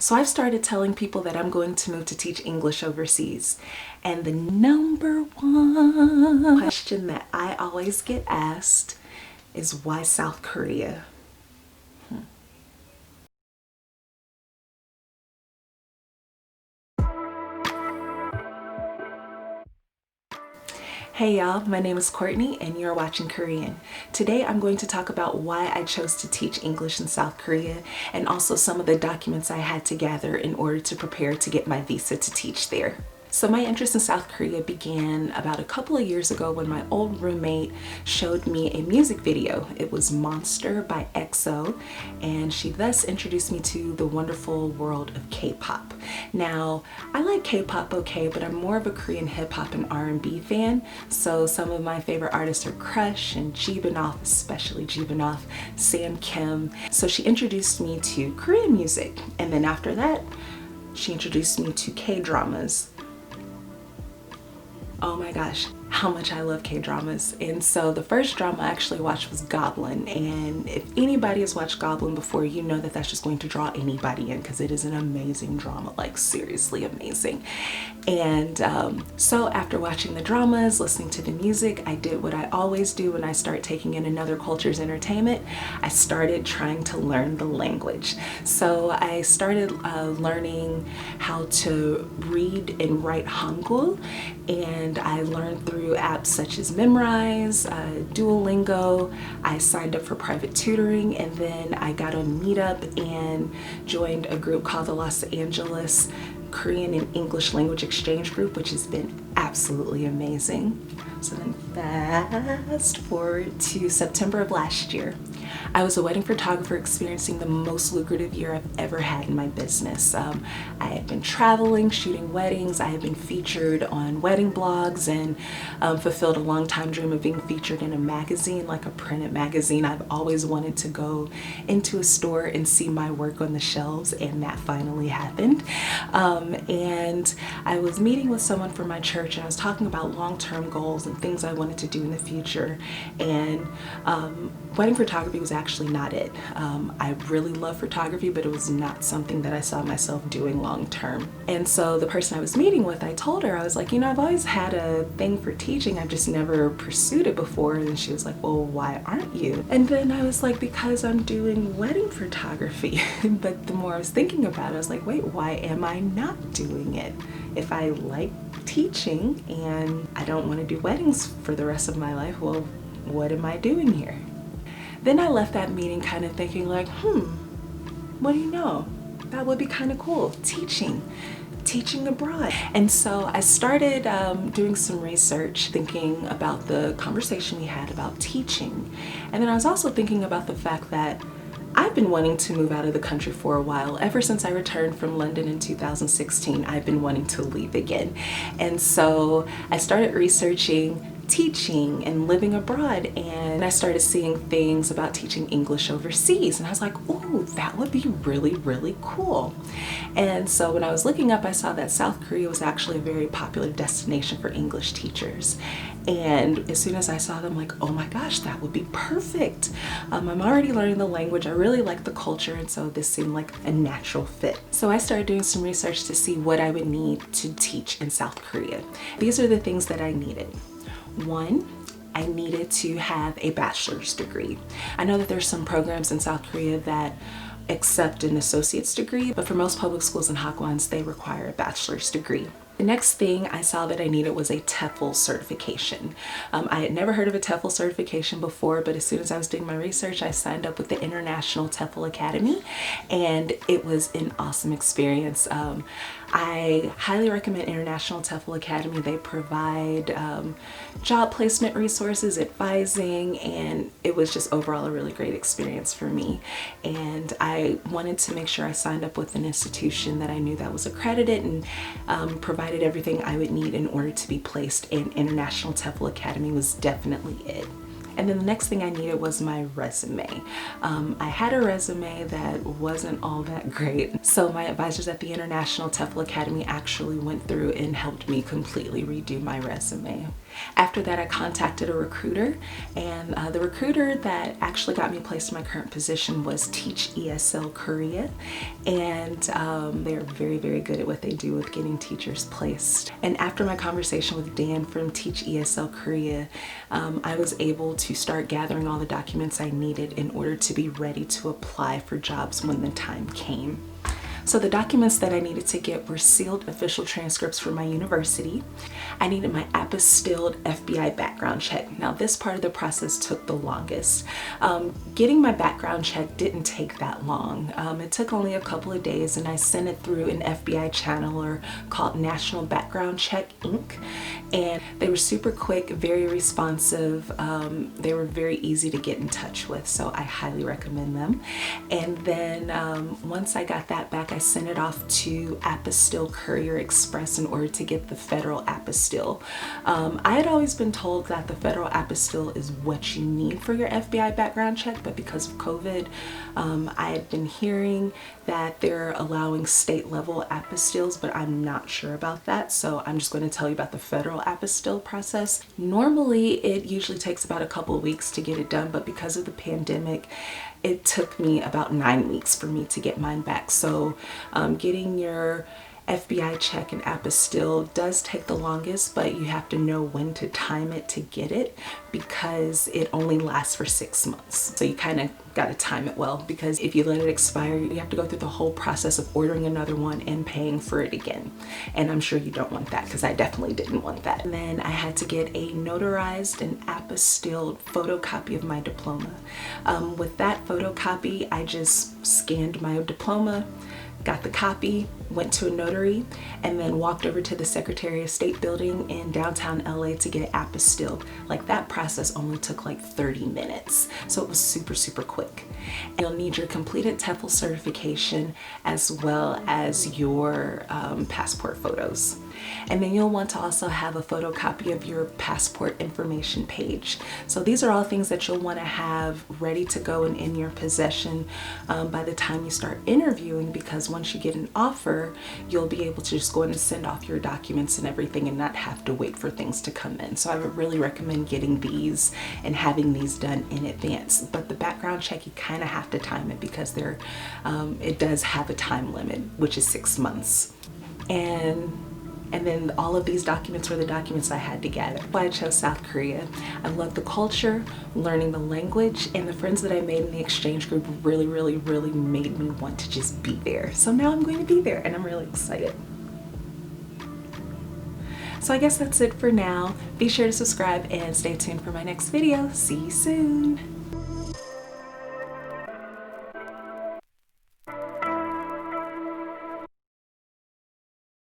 So I've started telling people that I'm going to move to teach English overseas. And the number one question that I always get asked is, why South Korea? Hey y'all, my name is Courtney and you're watching Korean. Today I'm going to talk about why I chose to teach English in South Korea and also some of the documents I had to gather in order to prepare to get my visa to teach there. So my interest in South Korea began about a couple of years ago when my old roommate showed me a music video. It was Monster by EXO, and she thus introduced me to the wonderful world of K-pop. Now, I like K-pop okay, but I'm more of a Korean hip-hop and R&B fan, so some of my favorite artists are Crush and Jibinoff, especially Jibinoff, Sam Kim. So she introduced me to Korean music, and then after that, she introduced me to K-dramas. Oh my gosh, how much I love K-dramas. And so the first drama I actually watched was Goblin, and if anybody has watched Goblin before, you know that that's just going to draw anybody in because it is an amazing drama, like seriously amazing. And so after watching the dramas, listening to the music, I did what I always do when I start taking in another culture's entertainment. I started trying to learn the language. So I started learning how to read and write Hangul, and I learned through apps such as Memrise, Duolingo. I signed up for private tutoring, and then I got on Meetup and joined a group called the Los Angeles Korean and English Language Exchange Group, which has been absolutely amazing. So then fast forward to September of last year. I was a wedding photographer experiencing the most lucrative year I've ever had in my business. I had been traveling, shooting weddings. I had been featured on wedding blogs and fulfilled a long time dream of being featured in a magazine, like a printed magazine. I've always wanted to go into a store and see my work on the shelves, and that finally happened. And I was meeting with someone from my church, and I was talking about long-term goals and things I wanted to do in the future. And wedding photography was actually not it. I really love photography, but it was not something that I saw myself doing long term. And so the person I was meeting with, I told her, I was like, you know, I've always had a thing for teaching. I've just never pursued it before. And she was like, well, why aren't you? And then I was like, because I'm doing wedding photography. But the more I was thinking about it, I was like, wait, why am I not doing it? If I like teaching and I don't want to do weddings for the rest of my life, well, what am I doing here? Then I left that meeting kind of thinking like, what do you know? That would be kind of cool, teaching abroad. And so I started doing some research, thinking about the conversation we had about teaching. And then I was also thinking about the fact that I've been wanting to move out of the country for a while. Ever since I returned from London in 2016, I've been wanting to leave again. And so I started researching teaching and living abroad, and I started seeing things about teaching English overseas, and I was like, ooh, that would be really, really cool. And so when I was looking up, I saw that South Korea was actually a very popular destination for English teachers. And as soon as I saw them, like, oh my gosh, that would be perfect. I'm already learning the language, I really like the culture, and so this seemed like a natural fit. So I started doing some research to see what I would need to teach in South Korea. These are the things that I needed. One, I needed to have a bachelor's degree. I know that there's some programs in South Korea that accept an associate's degree, but for most public schools and Hagwons, they require a bachelor's degree. The next thing I saw that I needed was a TEFL certification. I had never heard of a TEFL certification before, but as soon as I was doing my research, I signed up with the International TEFL Academy, and it was an awesome experience. I highly recommend International TEFL Academy. They provide job placement resources, advising, and it was just overall a really great experience for me. And I wanted to make sure I signed up with an institution that I knew that was accredited and provided everything I would need in order to be placed, and International TEFL Academy was definitely it. And then the next thing I needed was my resume. I had a resume that wasn't all that great. So my advisors at the International TEFL Academy actually went through and helped me completely redo my resume. After that, I contacted a recruiter, and the recruiter that actually got me placed in my current position was Teach ESL Korea, and they're very, very good at what they do with getting teachers placed. And after my conversation with Dan from Teach ESL Korea, I was able to start gathering all the documents I needed in order to be ready to apply for jobs when the time came. So the documents that I needed to get were sealed official transcripts from my university. I needed my apostilled FBI background check. Now this part of the process took the longest. Getting my background check didn't take that long. It took only a couple of days, and I sent it through an FBI channeler called National Background Check Inc. And they were super quick, very responsive. They were very easy to get in touch with, so I highly recommend them. And then once I got that back, I sent it off to Apostille Courier Express in order to get the federal apostille. I had always been told that the federal apostille is what you need for your FBI background check, but because of COVID, I had been hearing that they're allowing state level apostilles, but I'm not sure about that. So I'm just going to tell you about the federal apostille process. Normally, it usually takes about a couple of weeks to get it done, but because of the pandemic, it took me about 9 weeks for me to get mine back. So getting your FBI check and apostille does take the longest, but you have to know when to time it to get it, because it only lasts for 6 months. So you kind of got to time it well, because if you let it expire, you have to go through the whole process of ordering another one and paying for it again. And I'm sure you don't want that, because I definitely didn't want that. And then I had to get a notarized and apostilled photocopy of my diploma. With that photocopy, I just scanned my diploma, got the copy, went to a notary, and then walked over to the Secretary of State building in downtown LA to get it apostilled. Like, that process only took like 30 minutes. So it was super, super quick. And you'll need your completed TEFL certification as well as your passport photos. And then you'll want to also have a photocopy of your passport information page. So these are all things that you'll want to have ready to go and in your possession by the time you start interviewing, because once you get an offer, you'll be able to just go in and send off your documents and everything and not have to wait for things to come in. So I would really recommend getting these and having these done in advance. But the background check, you kind of have to time it, because it does have a time limit, which is 6 months. And then all of these documents were the documents I had to gather. Why I chose South Korea. I love the culture, learning the language, and the friends that I made in the exchange group really, really, really made me want to just be there. So now I'm going to be there, and I'm really excited. So I guess that's it for now. Be sure to subscribe and stay tuned for my next video. See you soon.